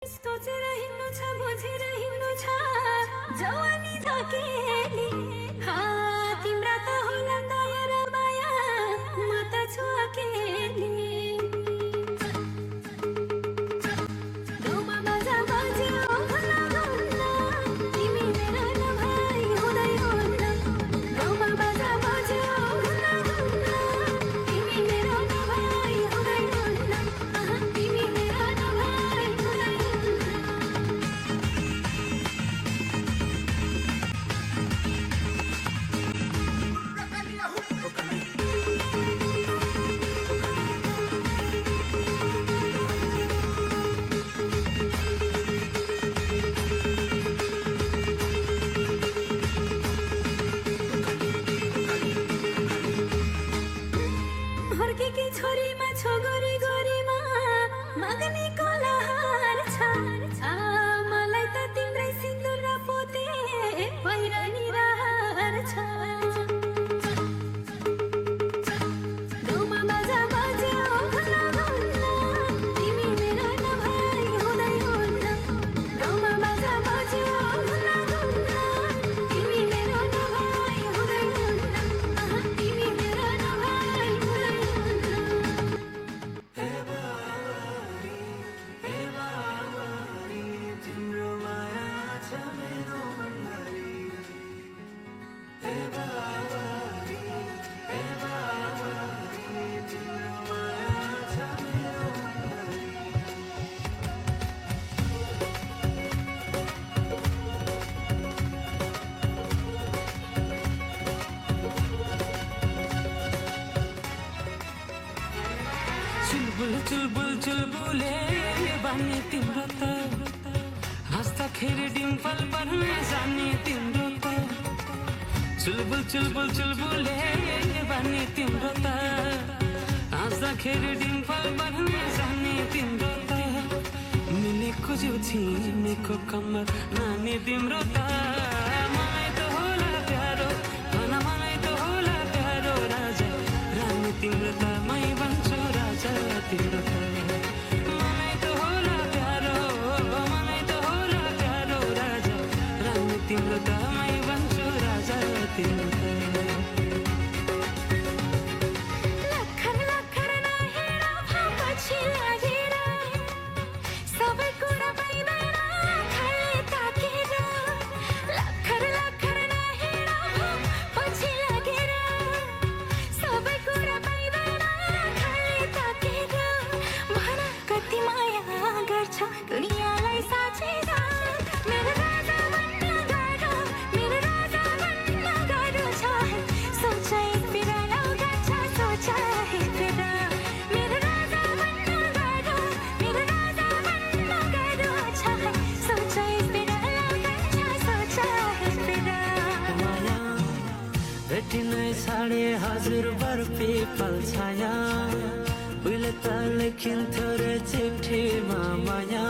सोचेर हिँड्नु छ बुझेर हिँड्नु छ जवानी धकेली तिम्रा त होला दया र माया म त छु अकेली गाउँमा बाजा बज्यो हुन्न हुन्न तिमी मेरो नभई हुँदै हुन्न गाउँमा बाजा बज्यो हुन्न हुन्न तिमी मेरो नभई हुँदै हुन्न तिमी मेरो नभई हुँदै हुर्केकी छोरीमा छोगरी गोरीमा मगनी कोलाहार छ मलाई त तिम्रै सिन्दुर र पोते पहिरनी रहर छ गाउँमा बाजा बज्यो हुन्न हुन्न तिमी मेरो नभई हुँदै हुन्न गाउँमा बाजा बज्यो हुन्न हुन्न तिमी मेरो नभई हुँदै हुन्न तिमी मेरो नभई हुँदै हुन्न तिम्रो माया छ मेरो मनभरि तिम्रो माया छ मेरो मनभरि चुलबुल चुलबुल चुलबुले बानी तिम्रो त हाँस्दाखेरि डिम्पल पर्न जाने तिम्रो त चुलबुल चुलबुल चुलबुले बानी तिम्रो त हाँस्दाखेरि डिम्पल पर्न जाने तिम्रो त मिलेको जिउ छिमेको कम्मर नानी तिम्रो त मलाई त होला प्यारो भन मलाई त होला प्यारो राजा रानी तिम्रो त मै भन्छु राजा तिम्रो त मलाई त होला प्यारो मलाई त होला प्यारो राजा रानी तिम्रो त मै भन्छु राजा तिम्रो त लखर लखर नहेर पछि लागेर सबै कुरा पाइँदैन खाली ताकेर लखर लखर नहेर पछि लागेर सबै कुरा पाइँदैन खाली ताकेर भन कति माया गर्छ दुनियाँलाई साँचेर मेरो राजा बन्न गाह्रो मेरो राजा बन्न गाह्रो छ सोचाइ बिरालो गर्छ सोचाइ बिरा मेरो राजा बन्न गाह्रो मेरो राजा बन्न गाह्रो छ सोचाइ बिरालो गर्छ सोचाइ बिरा माया भेटिनै 5,500 बर पिपल छाया उहिले त लेखिन्थ्यो रे चिठीमा माया